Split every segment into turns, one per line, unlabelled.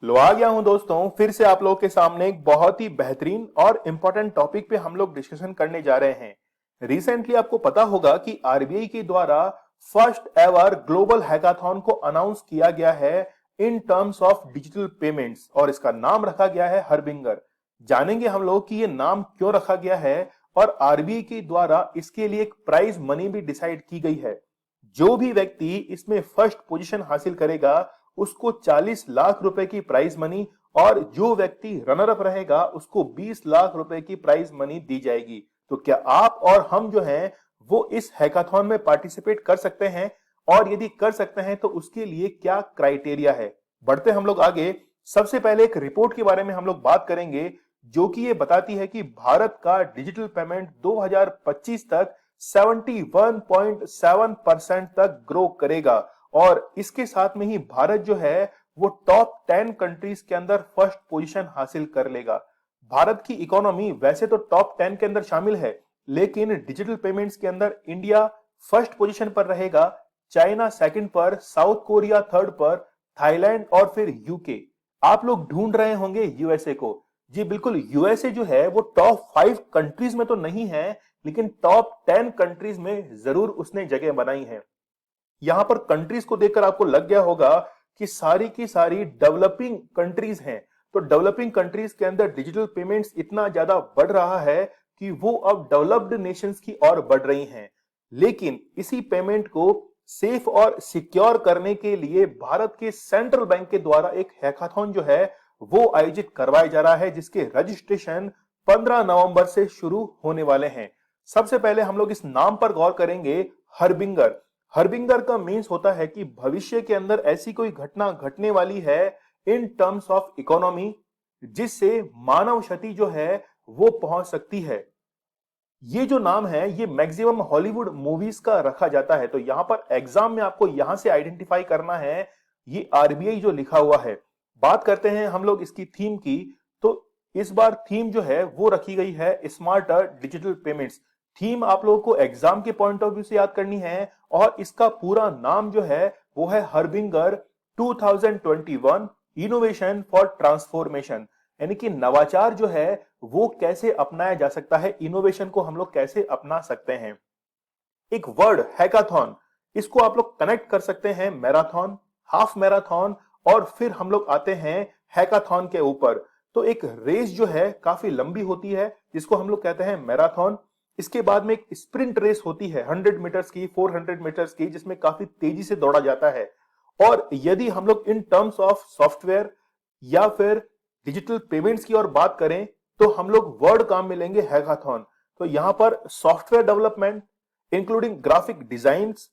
लो आ गया हूं दोस्तों, फिर से आप लोगों के सामने एक बहुत ही बेहतरीन और इंपॉर्टेंट टॉपिक पे हम लोग डिस्कशन करने जा रहे हैं। रिसेंटली आपको पता होगा कि आरबीआई के द्वारा फर्स्ट एवर ग्लोबल हैकाथॉन को अनाउंस किया गया है in terms of digital payments और इसका नाम रखा गया है हरबिंगर। जानेंगे हम लोग कि ये नाम क्यों रखा गया है और आरबीआई के द्वारा इसके लिए एक प्राइज मनी भी डिसाइड की गई है। जो भी व्यक्ति इसमें फर्स्ट पोजीशन हासिल करेगा उसको 40 लाख रुपए की प्राइज मनी और जो व्यक्ति रनर अप रहेगा उसको 20 लाख रुपए की प्राइज मनी दी जाएगी। तो क्या आप और हम जो हैं वो इस हैकाथॉन में पार्टिसिपेट कर सकते हैं और यदि कर सकते हैं तो उसके लिए क्या क्राइटेरिया है। बढ़ते हम लोग आगे। सबसे पहले एक रिपोर्ट के बारे में हम लोग बात करेंगे जो कि ये बताती है कि भारत का डिजिटल पेमेंट 2025 तक 71.7% तक ग्रो करेगा और इसके साथ में ही भारत जो है वो टॉप 10 कंट्रीज के अंदर फर्स्ट पोजीशन हासिल कर लेगा। भारत की इकोनॉमी वैसे तो टॉप 10 के अंदर शामिल है, लेकिन डिजिटल पेमेंट्स के अंदर इंडिया फर्स्ट पोजीशन पर रहेगा, चाइना सेकंड पर, साउथ कोरिया थर्ड पर, थाईलैंड और फिर यूके। आप लोग ढूंढ रहे होंगे यूएसए को। जी बिल्कुल, यूएसए जो है वो टॉप 5 कंट्रीज में तो नहीं है, लेकिन टॉप 10 कंट्रीज में जरूर उसने जगह बनाई है। यहां पर कंट्रीज को देखकर आपको लग गया होगा कि सारी की सारी डेवलपिंग कंट्रीज हैं। तो डेवलपिंग कंट्रीज के अंदर डिजिटल पेमेंट्स इतना ज्यादा बढ़ रहा है कि वो अब डेवलप्ड नेशंस की ओर बढ़ रही हैं। लेकिन इसी पेमेंट को सेफ और सिक्योर करने के लिए भारत के सेंट्रल बैंक के द्वारा एक हैकाथॉन जो है वो आयोजित करवाया जा रहा है, जिसके रजिस्ट्रेशन 15 नवंबर से शुरू होने वाले हैं। सबसे पहले हम लोग इस नाम पर गौर करेंगे, हरबिंगर। हरबिंगर का मीन्स होता है कि भविष्य के अंदर ऐसी कोई घटना घटने वाली है इन टर्म्स ऑफ इकोनॉमी जिससे मानव क्षति जो है वो पहुंच सकती है। ये जो नाम है ये मैक्सिमम हॉलीवुड मूवीज का रखा जाता है। तो यहां पर एग्जाम में आपको यहां से आइडेंटिफाई करना है ये आरबीआई जो लिखा हुआ है। बात करते हैं हम लोग इसकी थीम की। तो इस बार थीम जो है वो रखी गई है स्मार्टर डिजिटल पेमेंट्स। थीम आप लोगों को एग्जाम के पॉइंट ऑफ व्यू से याद करनी है और इसका पूरा नाम जो है वो है हरबिंगर 2021 इनोवेशन फॉर ट्रांसफॉर्मेशन। यानी कि नवाचार जो है वो कैसे अपनाया जा सकता है, इनोवेशन को हम लोग कैसे अपना सकते हैं। एक वर्ड हैकाथॉन, इसको आप लोग कनेक्ट कर सकते हैं मैराथन, हाफ मैराथन और फिर हम लोग आते हैं हैकाथॉन के ऊपर। तो एक रेस जो है काफी लंबी होती है जिसको हम लोग कहते हैं मैराथन। इसके बाद में एक स्प्रिंट रेस होती है 100 मीटर्स की, 400 मीटर्स की, जिसमें काफी तेजी से दौड़ा जाता है। और यदि हम लोग इन टर्म्स ऑफ सॉफ्टवेयर या फिर डिजिटल पेमेंट्स की ओर बात करें तो हम लोग वर्ड काम में लेंगे हैकाथॉन। तो यहां पर software development including graphic designs,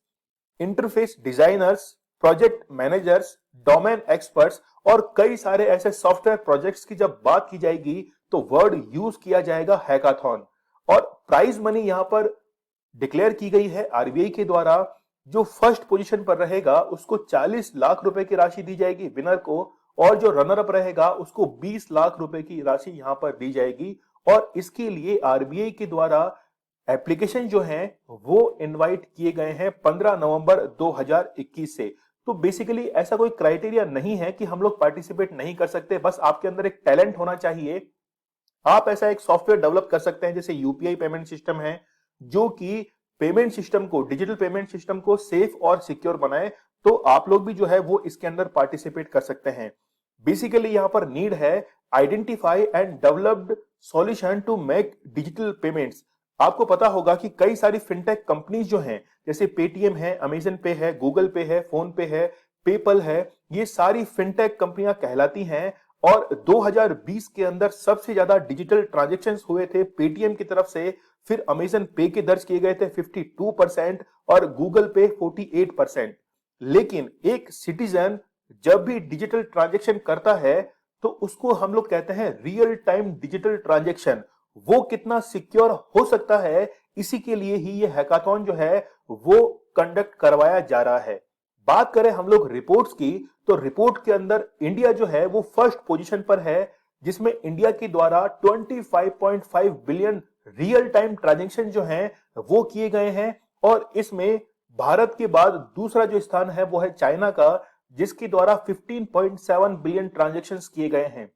interface designers, project managers, domain experts और कई सारे ऐसे सॉफ्टवेयर प्रोजेक्ट्स की जब बात की जाएगी तो वर्ड यूज किया जाएगा हैकाथॉन। और प्राइज मनी यहां पर डिक्लेयर की गई है आरबीआई के द्वारा। जो फर्स्ट पोजीशन पर रहेगा उसको 40 लाख रुपए की राशि दी जाएगी विनर को, और जो रनर अप रहेगा उसको 20 लाख रुपए की राशि यहां पर दी जाएगी। और इसके लिए आरबीआई के द्वारा एप्लीकेशन जो है वो इनवाइट किए गए हैं 15 नवंबर 2021 से। तो बेसिकली ऐसा कोई क्राइटेरिया नहीं है कि हम लोग पार्टिसिपेट नहीं कर सकते, बस आपके अंदर एक टैलेंट होना चाहिए। आप ऐसा एक सॉफ्टवेयर डेवलप कर सकते हैं जैसे यूपीआई पेमेंट सिस्टम है जो कि पेमेंट सिस्टम को, डिजिटल पेमेंट सिस्टम को सेफ और सिक्योर बनाए। तो आप लोग भी जो है वो इसके अंदर पार्टिसिपेट कर सकते हैं। बेसिकली यहां पर नीड है identify and developed solution to make digital payments. आपको पता होगा कि कई सारी फिनटेक कंपनीज जो हैं जैसे पेटीएम है, अमेजन पे है, गूगल पे है, फोन पे है, पेपल है, ये सारी फिनटेक कंपनियां कहलाती हैं। और 2020 के अंदर सबसे ज्यादा डिजिटल ट्रांजैक्शंस हुए थे पेटीएम की तरफ से, फिर अमेजन पे के दर्ज किए गए थे 52% और गूगल पे 48%। लेकिन एक सिटीजन जब भी डिजिटल ट्रांजैक्शन करता है तो उसको हम लोग कहते हैं रियल टाइम डिजिटल ट्रांजैक्शन। वो कितना सिक्योर हो सकता है, इसी के लिए ही ये हैकाथॉन जो है वो कंडक्ट करवाया जा रहा है। बात करें हम लोग रिपोर्ट्स की तो रिपोर्ट के अंदर इंडिया जो है वो फर्स्ट पोजीशन पर है, जिसमें इंडिया के द्वारा 25.5 बिलियन रियल टाइम ट्रांजैक्शन जो हैं वो किए गए हैं। और इसमें भारत के बाद दूसरा जो स्थान है वो है चाइना का, जिसके द्वारा 15.7 बिलियन ट्रांजैक्शंस किए गए हैं।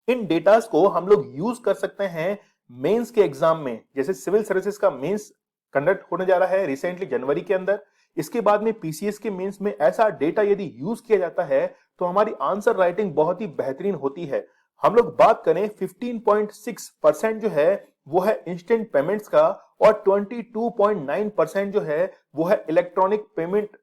इन डेटास को हम लोग यूज कर सकते हैं मेंस के एग्जाम में, जैसे सिविल सर्विसेज का मेंस कंडक्ट होने जा रहा है रिसेंटली जनवरी के अंदर। इसके बाद में पीसीएस के मेंस में ऐसा डेटा यदि यूज किया जाता है तो हमारी आंसर राइटिंग बहुत ही बेहतरीन होती है। हम लोग बात करें 15.6% जो है वो है इंस्टेंट पेमेंट्स का और 22.9% जो है वो है इलेक्ट्रॉनिक पेमेंट।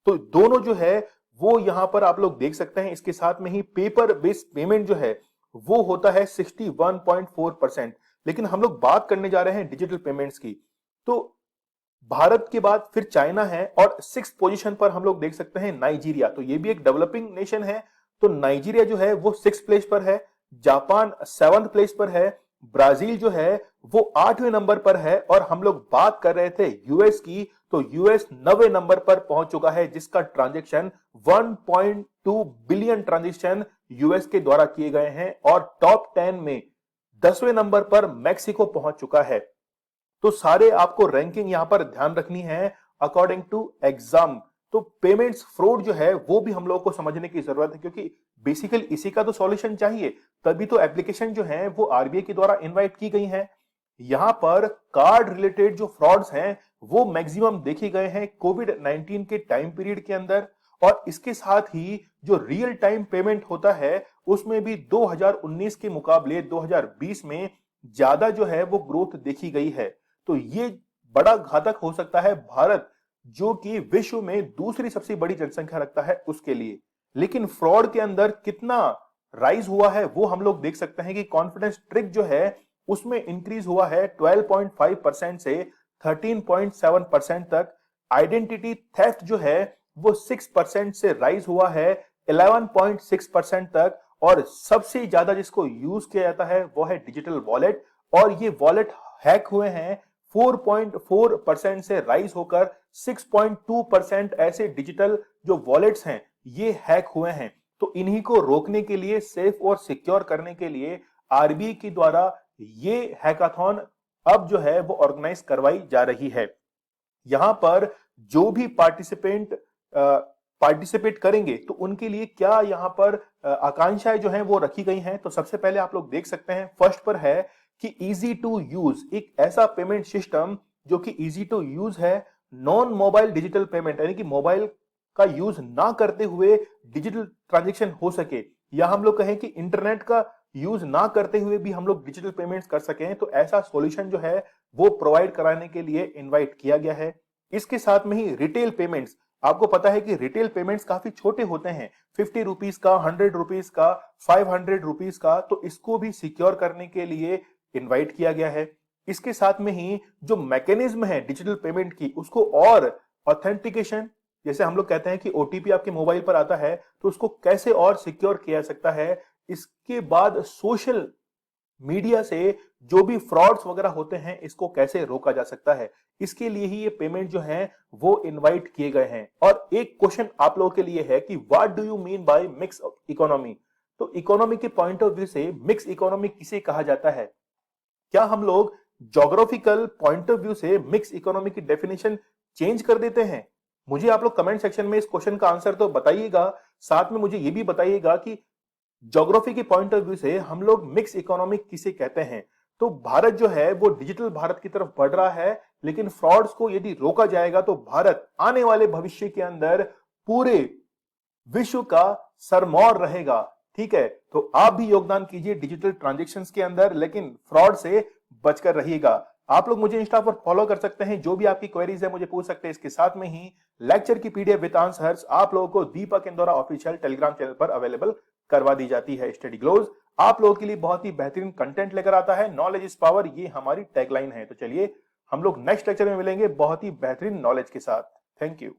तो दोनों जो है वो यहां पर आप लोग देख सकते हैं। इसके साथ में ही पेपर बेस्ड पेमेंट जो है वो होता है 61.4%। लेकिन हम लोग बात करने जा रहे हैं डिजिटल पेमेंट्स की, तो भारत के बाद फिर चाइना है और 6th पोजीशन पर हम लोग देख सकते हैं नाइजीरिया। तो ये भी एक डेवलपिंग नेशन है, तो नाइजीरिया जो है वो 6th प्लेस पर है, जापान 7th प्लेस पर है, ब्राजील जो है वो 8वें नंबर पर है। और हम लोग बात कर रहे थे यूएस की, तो यूएस 9वें नंबर पर पहुंच चुका है, जिसका ट्रांजैक्शन 1.2 बिलियन ट्रांजैक्शन यूएस के द्वारा किए गए हैं। और टॉप 10 में 10वें नंबर पर मैक्सिको पहुंच चुका है। तो सारे आपको रैंकिंग यहां पर ध्यान रखनी है अकॉर्डिंग टू एग्जाम। तो पेमेंट्स फ्रॉड जो है वो भी हम लोगों को समझने की जरूरत है, क्योंकि बेसिकली इसी का तो सॉल्यूशन चाहिए, तभी तो एप्लीकेशन जो है वो आरबीआई के द्वारा इनवाइट की गई है। यहां पर कार्ड रिलेटेड जो फ्रॉड्स हैं वो मैक्सिमम देखे गए हैं कोविड-19 के टाइम पीरियड के अंदर। और इसके साथ ही जो रियल टाइम पेमेंट होता है उसमें भी 2019 के मुकाबले 2020 में ज्यादा जो है वो ग्रोथ देखी गई है। तो ये बड़ा घातक हो सकता है भारत, जो कि विश्व में दूसरी सबसे बड़ी जनसंख्या रखता है, उसके लिए। लेकिन फ्रॉड के अंदर कितना राइज हुआ है वो हम लोग देख सकते हैं कि कॉन्फिडेंस ट्रिक जो है उसमें इंक्रीज हुआ है 12.5% से 13.7% तक। आइडेंटिटी थेफ्ट जो है वो 6% से राइज हुआ है 11.6% तक। और सबसे ज्यादा जिसको यूज किया जाता है वो है डिजिटल वॉलेट, और ये वॉलेट हैक हुए हैं 4.4% से राइज होकर 6.2% ऐसे डिजिटल जो वॉलेट्स हैं ये हैक हुए हैं। तो इन्हीं को रोकने के लिए, सेफ और सिक्योर करने के लिए आरबीआई के द्वारा ये हैकाथॉन अब जो है वो ऑर्गेनाइज करवाई जा रही है। यहां पर जो भी पार्टिसिपेट करेंगे तो उनके लिए क्या यहां पर आकांक्षाएं जो हैं वो रखी गई हैं। तो सबसे पहले आप लोग देख सकते हैं फर्स्ट पर है कि इजी टू यूज, एक ऐसा पेमेंट सिस्टम जो कि इजी टू यूज है, नॉन मोबाइल डिजिटल पेमेंट, यानी कि मोबाइल का यूज ना करते हुए डिजिटल ट्रांजैक्शन हो सके, या हम लोग कहें कि इंटरनेट का यूज ना करते हुए भी हम लोग डिजिटल पेमेंट्स कर सकें। तो ऐसा सॉल्यूशन जो है वो प्रोवाइड कराने के लिए इनवाइट किया गया है। इसके साथ में ही रिटेल पेमेंट्स, आपको पता है कि रिटेल पेमेंट्स काफी छोटे होते हैं, 50 रुपीज का, 100 रुपीज का, 500 रुपीज का, तो इसको भी सिक्योर करने के लिए इनवाइट किया गया है। इसके साथ में ही जो मैकेनिज्म है डिजिटल पेमेंट की उसको और ऑथेंटिकेशन, जैसे हम लोग कहते हैं कि ओटीपी आपके मोबाइल पर आता है तो उसको कैसे और सिक्योर किया जा सकता है। इसके बाद सोशल मीडिया से जो भी फ्रॉड्स वगैरह होते हैं इसको कैसे रोका जा सकता है, इसके लिए ही ये पेमेंट जो है वो इनवाइट किए गए हैं। और एक क्वेश्चन आप लोगों के लिए है कि what do you mean by mix economy. तो इकोनॉमी के पॉइंट ऑफ व्यू से मिक्स इकोनॉमी किसे कहा जाता है? क्या हम लोग ज्योग्राफिकल पॉइंट ऑफ व्यू से मिक्स इकोनॉमी की डेफिनेशन चेंज कर देते हैं? मुझे आप लोग कमेंट सेक्शन में इस क्वेश्चन का आंसर तो बताइएगा, साथ में मुझे ये भी बताइएगा कि ज्योग्राफी के पॉइंट ऑफ व्यू से हम लोग मिक्स इकोनॉमी किसे कहते हैं। तो भारत जो है वो डिजिटल भारत की तरफ बढ़ रहा है, लेकिन फ्रॉड्स को यदि रोका जाएगा तो भारत आने वाले भविष्य के अंदर पूरे विश्व का सरमौर रहेगा। ठीक है, तो आप भी योगदान कीजिए डिजिटल ट्रांजैक्शंस के अंदर, लेकिन फ्रॉड से बचकर रहिएगा। आप लोग मुझे इंस्टा पर फॉलो कर सकते हैं, जो भी आपकी क्वेरीज है मुझे पूछ सकते हैं। इसके साथ में ही लेक्चर की पीडीएफ विद आंसर्स आप लोगों को दीपक इंदौरा ऑफिशियल टेलीग्राम चैनल पर अवेलेबल करवा दी जाती है। स्टडी ग्लोज आप लोगों के लिए बहुत ही बेहतरीन कंटेंट लेकर आता है। नॉलेज इज पावर, ये हमारी टैगलाइन है। तो चलिए हम लोग नेक्स्ट लेक्चर में मिलेंगे बहुत ही बेहतरीन नॉलेज के साथ। Thank you.